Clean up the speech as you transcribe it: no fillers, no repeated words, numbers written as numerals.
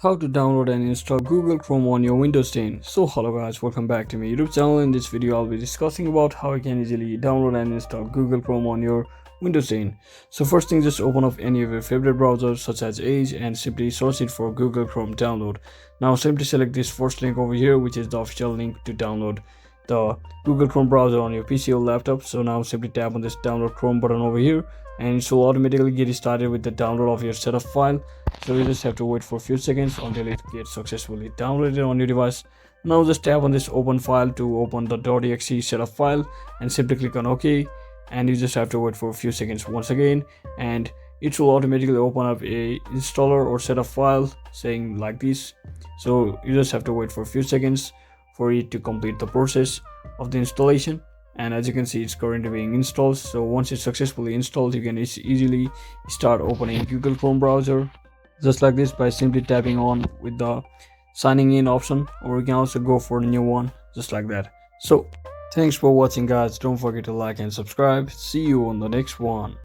How to download and install Google Chrome on your Windows 10. So hello guys, welcome back to my YouTube channel. In this video I'll be discussing about how you can easily download and install Google Chrome on your Windows 10. So first thing, just open up any of your favorite browsers such as Edge and simply search it for Google Chrome download. Now simply select this first link over here, which is the official link to download the Google Chrome browser on your PC or laptop. So now simply tap on this download Chrome button over here and it will automatically get started with the download of your setup file. So you just have to wait for a few seconds until it gets successfully downloaded on your device. Now just tap on this open file to open the .exe setup file and simply click on OK, and you just have to wait for a few seconds once again, and it will automatically open up a installer or setup file saying like this. So you just have to wait for a few seconds for it to complete the process of the installation, and as you can see it's currently being installed. So once it's successfully installed, you can easily start opening Google Chrome browser just like this by simply tapping on with the signing in option, or you can also go for a new one just like that. So thanks for watching guys, don't forget to like and subscribe. See you on the next one.